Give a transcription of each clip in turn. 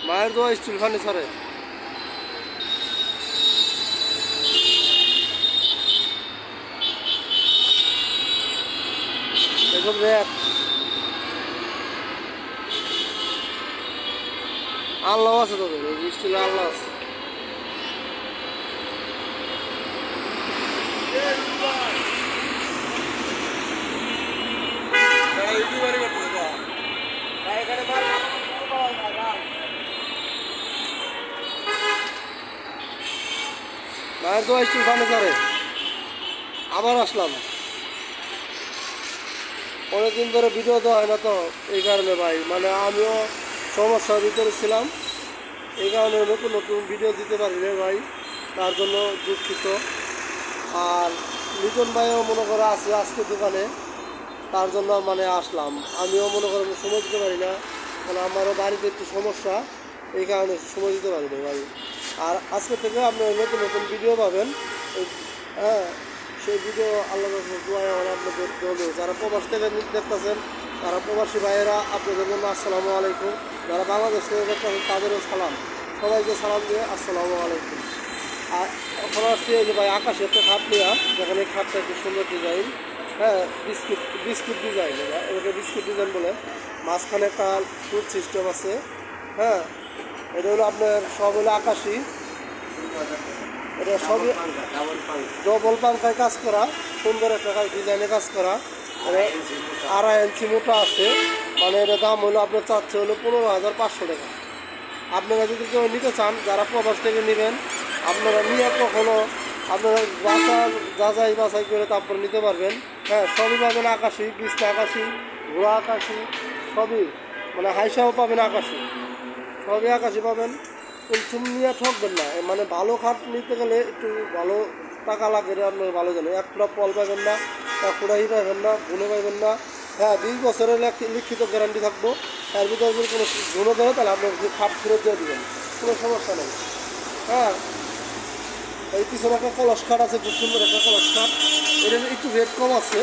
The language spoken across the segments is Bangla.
মায়ের দোয়া স্টিল ফার্নিচারে এসব র্যাক আল্লাহ আছে তোদের স্টিল আল্লাহ আছে। মায়ের দোয়া স্টিল ফার্নিচারে আবার আসলাম। অনেকদিন ধরে ভিডিও দেওয়া হয় না তো এই কারণে ভাই, মানে আমিও সমস্যার ভিতরে ছিলাম, এই কারণে নতুন নতুন ভিডিও দিতে পারি রে ভাই, তার জন্য দুঃখিত। আর লিটন ভাইও মনে করে আছে আজকে দোকানে, তার জন্য মানে আসলাম। আমিও মনে করেন সময় দিতে পারি না, কারণ আমারও বাড়িতে একটু সমস্যা, এই কারণে সময় দিতে পারি না ভাই। আর আজকে থেকে আপনারা নতুন নতুন ভিডিও পাবেন। হ্যাঁ, সেই ভিডিও আল্লাহ দোয়ায় আপনাদের জন্য যারা প্রবাস থেকে দেখতেছেন, তারা প্রবাসী ভাইয়েরা আপনাদের জন্য আসসালামু আলাইকুম। যারা বাংলাদেশ থেকে দেখতেছেন তাদেরও সালাম, সবাইকে সালাম দিয়ে আসসালামু আলাইকুম। আর এখন আসছি এই যে ভাই আকাশে একটা খাট নেওয়া, যেখানে খাটটা একটু সুন্দর ডিজাইন, হ্যাঁ বিস্কুট ডিজাইন, এটা বিস্কুট ডিজাইন বলে, মাঝখানে একটা ফুড সিস্টেম আছে। হ্যাঁ, এটা হলো আপনার সব হলো আকাশি, এটা সবই ডবল পাঙ্কায় কাজ করা, সুন্দর একটা ডিজাইনে কাজ করা, 2.5 ইঞ্চি মোটা আছে। মানে এটার দাম হলো আপনার চাচ্ছে হলো 15,500 টাকা। আপনারা যদি কেউ নিতে চান, যারা প্রবাস থেকে নেবেন, আপনারা নিয়ে কখনো আপনারা যাচাই বাছাই করে তারপর নিতে পারবেন। হ্যাঁ, সবই পাবেন আকাশি, বিছনা আকাশি, ঘোড়া আকাশি, সবই মানে হাইসাও পাবেন আকাশি, সবই আকাশি পাবেন। কুলসুম নিয়ে ঠকবেন না, মানে ভালো খাট নিতে গেলে একটু ভালো টাকা লাগে, আপনার ভালো জানেন। এক ফুটা পল পাবেন না, এক ফুটাই পাবেন না, গুনে পাবেন না। হ্যাঁ, 20 বছরের লিখিত গ্যারান্টি থাকবো। তার ভিতরে যদি কোনো গুণে দেয় তাহলে আপনার খাট ফেরত দিয়ে দেবেন, কোনো সমস্যা নেই। হ্যাঁ, এই পিছনে একটা কলস খাট আছে, খুব সুন্দর একটা কলস খাট, এটা একটু রেট কম আছে।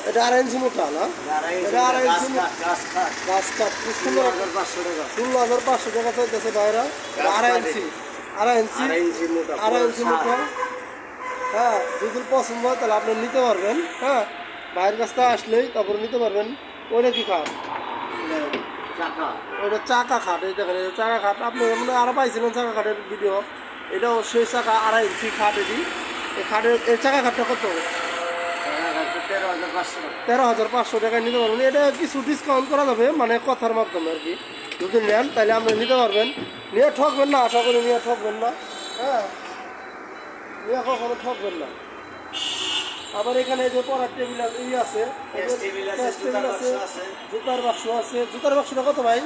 এটা 2.5 ইঞ্চি মোটা না, এটা 2.5 ইঞ্চি গাছ কাঠ, খুব সুন্দর। 16,500 টাকা চাইতেছে বাইরা। 2.5 ইঞ্চি মোটা। হ্যাঁ, যদি পছন্দ হয় তাহলে আপনি নিতে পারবেন। হ্যাঁ, বাইরের কাছ থেকে আসলেই তারপরে নিতে পারবেন। ওইটা কি খাট? ওইটা চাকা খাট। এই দেখেন, চাকা খাট আপনি মানে আরও পাইছিলেন চাকা খাটের ভিডিও, এটাও সেই চাকা 2.5 ইঞ্চি খাট। এটি এই খাটের এই চাকা খাটটা কত? 13,500 টাকায় নিতে পারবেন। এটা কিছু ডিসকাউন্ট করা যাবে, মানে কথার মাধ্যমে আর কি। যদি নেন তাহলে আপনি নিতে পারবেন, নিয়ে ঠকবেন না, আশা করি নিয়ে ঠকবেন না। হ্যাঁ, নিয়ে কখনো ঠকবেন না। আবার এখানে যে পড়ার টেবিল আছে, জুতার বাক্স আছে। জুতার বাক্সটা কত ভাই?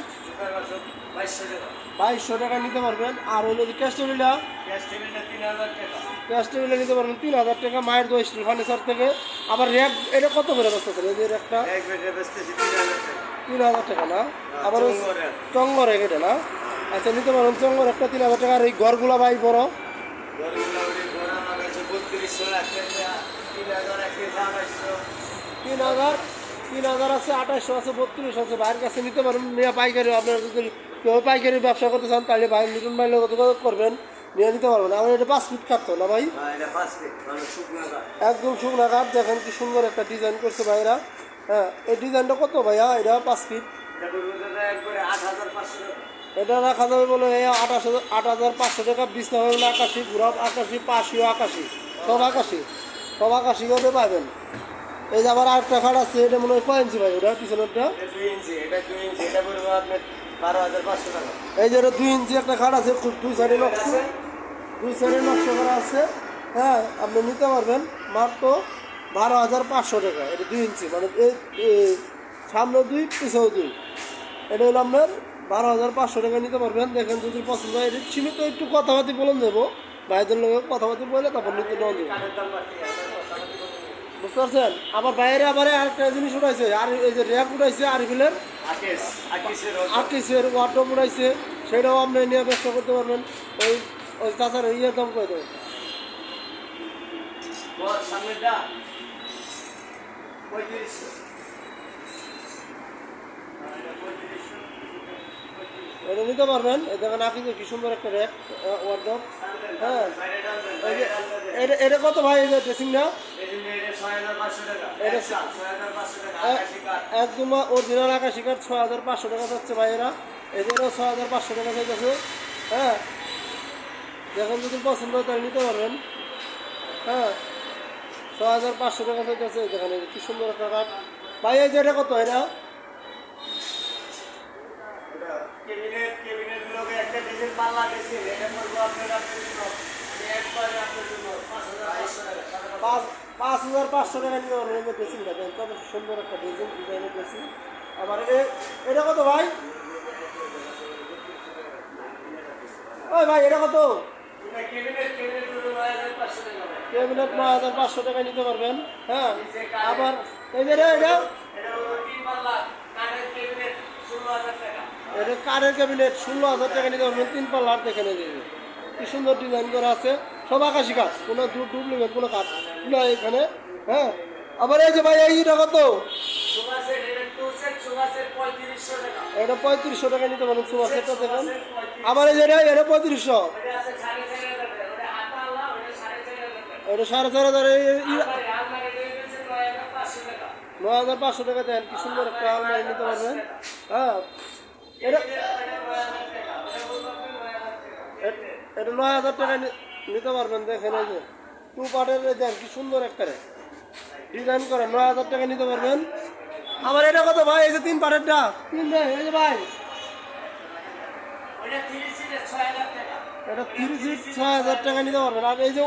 2,200 টাকা নিতে পারবেন। আর হলো যে ক্যাশ টেবিলটা নিতে পারবেন 3,000 টাকা মায়ের দোয়া স্টিল ফার্নিচার থেকে। আবার র্যাক এটা কত করে বেচতেছেন? এই যে র্যাকটা 3,000 টাকা না? আবার চঙ্গ র্যাক এটা না? আচ্ছা, নিতে পারবেন চঙ্গ র্যাকটা 3,000 টাকা। আর এই ঘরগুলা ভাই বড় 3,000 আছে, 2,800 আছে, 32 আছে। ভাইয়ের কাছে নিতে পারেন, নিয়ে পাইকারি। আপনারা যদি কেউ পাইকারি ব্যবসা করতে চান তাহলে ভাই লিটন ভাইয়ের লোক করবেন, নিয়ে নিতে পারবেন। আমার এটা 5 ফিট কাটতো না ভাই, একদম শুকনা কাঠ। দেখেন কি সুন্দর একটা ডিজাইন করছে ভাইরা। হ্যাঁ, এই ডিজাইনটা কত ভাইয়া? এটা 5 ফিট, এটা রাখা যাবে বলে 8,500 টাকা। বিছনা হলো আকাশি, ঘুরাব আকাশি, পাশিও আকাশি, সব আকাশি করে পাবেন। এই যে আবার আরেকটা খাট আছে, এটা মনে হয় 5 ইঞ্চি ভাই? ওটা পিছনেরটা 2 ইঞ্চি, এটা 2 ইঞ্চি, এটা পড়বে আপনার 12,500 টাকা। এই যে এটা 2 ইঞ্চি একটা খাট আছে, খুব দুই সাইডে নকশা করা আছে। হ্যাঁ, আপনি নিতে পারবেন মাত্র 12,500 টাকা। এটা 2 ইঞ্চি, মানে সামনে 2 পিছেও 2। এটা হলো আপনার 12,500 টাকা নিতে পারবেন। দেখেন যদি পছন্দ হয়, এটা সীমিত একটু কথাবার্তি বলেন দেবো, ভাইদের লোক কথাবার্তি বলে তারপর নিতে নেওয়া দেবো, বুঝতে পারছেন? আবার বাইরে আবার আরেকটা জিনিস উঠাইছে, আর এই যে র্যাক উঠাইছে আরবিলের, আকিসের ওয়ার্ডরোব উঠাইছে, সেটাও আপনি নিয়ে ব্যবসা করতে পারবেন। ওই চাচার ইয়ের দাম করে দেবেন। এটা নিতে পারবেন। এই দেখেন আকিজে কি সুন্দর একটা র্যাক ওয়ার্ডরোব। হ্যাঁ এটা কত ভাই এই যে ড্রেসিং না? একদম অরিজিনাল আকাশি কাঠ 6500 টাকা যাচ্ছে ভাই। এরা এদেরও 6500 টাকা চাইতেছে। হ্যাঁ দেখেন যদি পছন্দ হয় তাহলে নিতে পারবেন। হ্যাঁ 6500 টাকা চাইতেছে। দেখেন কি সুন্দর একটা কাঠ ভাই। এই যে এটা কত? এটা $5000 টাকা নিতে পারবেন। ড্রেসিংটা দেখেন কত সুন্দর একটা ড্রেসিং ডিজাইনের ড্রেসিং। আবার এটা কত ভাই? ওই ভাই এটা কত? ক্যাবিনেট 9500 টাকা নিতে পারবেন। হ্যাঁ আবার এই যে এটা কাঠের ক্যাবিনেট 16000 টাকা নিতে পারবেন। 3 পাল্লার দেখে নিয়ে যাবে কি সুন্দর ডিজাইন করা আছে। সব আকাশি কাঠ, কোনো ডুপ্লিকেট কোনো কাঠ না এখানে। হ্যাঁ আবার এই যে ভাই এইটা কত? এটা 3500 টাকা নিতে পারবেন। সোফা সেটটা দেখেন। আবার এই যে এটা 3500, এটা 4500, 9500 টাকা দেন। কি সুন্দর একটা আলমারি নিতে পারবেন। হ্যাঁ এটা 9000 টাকা নিতে পারবেন। দেখেন এই যে 2 পার্টের দেন কি সুন্দর একটা ডিজাইন করে 9000 টাকা নিতে পারবেন। আবার এটা কত ভাই? এই যে 3 পার্টেরটা এই যে ভাই এটা 3 সিট 6000 টাকা নিতে পারবেন। আর এই যে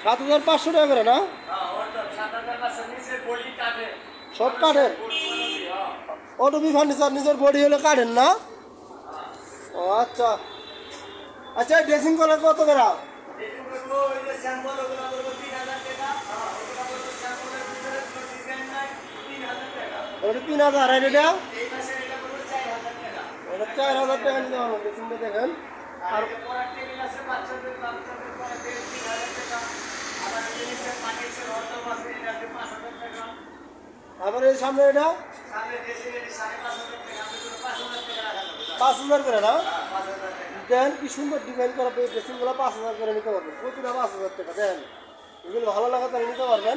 7500 টাকা করে না? সব কাঠের অটোবি ফার্নিচার নিজের বডি হলে কাঠের না? ও আচ্ছা আচ্ছা। ড্রেসিং করার কত করে? ওটা 3000। আর এটা 4000 টাকা নিতে পারবেন। ড্রেসিংটা দেখেন। আর আবার এই সামনে এটা 5000 করে না? দেন কি সুন্দর ডিজাইন করা ড্রেসিংগুলো 5000 করে নিতে পারবেন। প্রতিটা 5000 টাকা দেন। এগুলো ভালো লাগা তাহলে নিতে পারবেন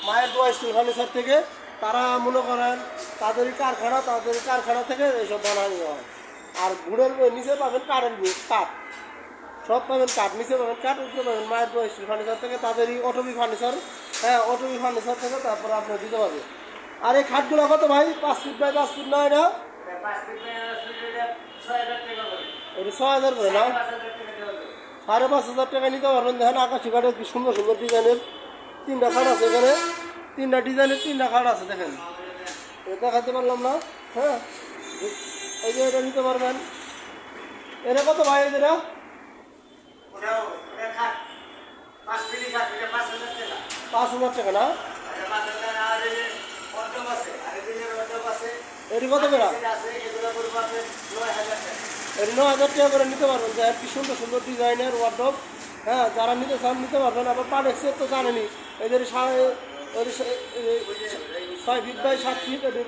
মায়ের দোয়া স্টিল ফার্নিচার থেকে। তারা মনে করেন তাদের কারখানা থেকে এইসব বানানো হয়। আর গুড়ের নিচে পাবেন কাঠের কাঠ, সব পাবেন কাঠ। নিচে পাবেন কাঠ, উপরে পাবেন মায়ের দোয়া স্টিল ফার্নিচার থেকে। তাদেরই অটোবি ফার্নিচার। হ্যাঁ অটোবি ফার্নিচার থেকে তারপরে আপনি দিতে পারবেন। আর এই খাটগুলো কত ভাই? 5 ফিট বাই 5 ফিট না? এটা 6000 করে না? 5500 টাকা নিতে পারবেন। দেখেন আকাশি কাঠের কি সুন্দর সুন্দর ডিজাইনের 3টা খাট আছে এখানে। 3টা ডিজাইনের 3টা খাট আছে দেখেন। দেখাতে পারলাম না। হ্যাঁ এই যে এটা নিতে পারবেন। এটা কত ভাই? এই যেটা 5000 টাকা না? এটি কত করে? এটি 9000 টাকা করে নিতে পারবেন। দেখেন কি সুন্দর সুন্দর ডিজাইনের ওয়ার্ডরোব। হ্যাঁ যারা নিতে চান নিতে পারবেন। আবার পাডেক্সের তো জানেনি এই যে 6 ফিট বাই 7 ফিট। এটি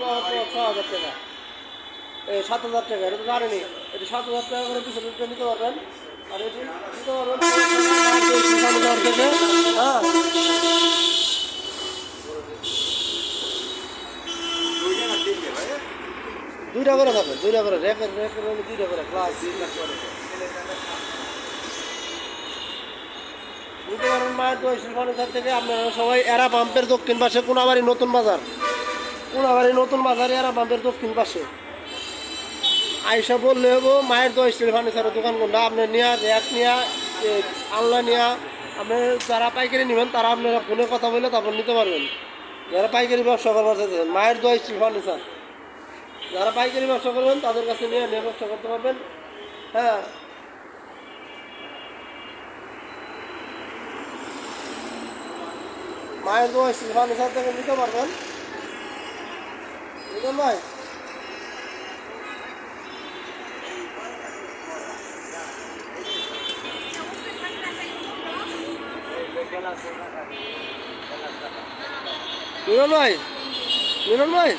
6000 টাকা, 7000 টাকা। এটা তো জানেনি। এটি 7000 টাকা করে পিছনে নিতে পারবেন। আর এটি নিতে পারবেন থেকে। হ্যাঁ 2টা করে থাকে, 2টা করে রেকের 2টা করে ক্লাস নিতে পারবেন মায়ের দোয়া স্টিল ফার্নিচার থেকে। আপনারা সবাই এরা পাম্পের দক্ষিণ পাশে কোনাবাড়ি নতুন বাজার, এরা পাম্পের দক্ষিণ পাশে আইসা বললে হবো মায়ের দোয়া স্টিল ফার্নিচারের দোকান কোনটা। আপনি নেওয়া র্যাক নেওয়া আনলা নেওয়া, আপনি যারা পাইকারি নেবেন তারা আপনারা ফোনে কথা বলে তারপর নিতে পারবেন। যারা পাইকারি ব্যবসা করবার চাইছেন মায়ের দোয়া স্টিল ফার্নিচার, যারা পাইকারি ব্যবসা করবেন তাদের কাছে নিয়ে ব্যবসা করতে পারবেন। হ্যাঁ মায়ের দোয়া স্টিল ফার্নিচার থেকে নিতে পারবেন। বুঝলেন ভাই? মিলন ভাই, মিলন ভাই,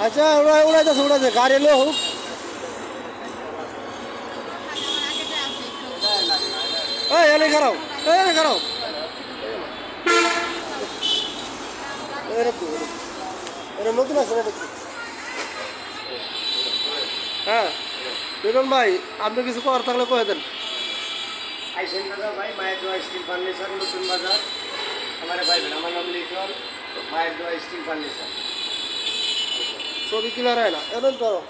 আচ্ছা উড়াইতেছে গাড়ি এলে হোক। এই এনে খারাপ, এনে খারাপ, এটা নতুন আছে না? হ্যাঁ মিলন ভাই, আপনি কিছু করার থাকলে কয়ে দেন। আইসেন দাদা ভাই, মায়ের দোয়া স্টিল ফার্নিচার, নতুন বাজার। আমার ভাইবেন, আমার নাম লিটন, মায়ের দোয়া স্টিল ফার্নিচার। ছবি ক্লিয়ার হয় না, এমন করো।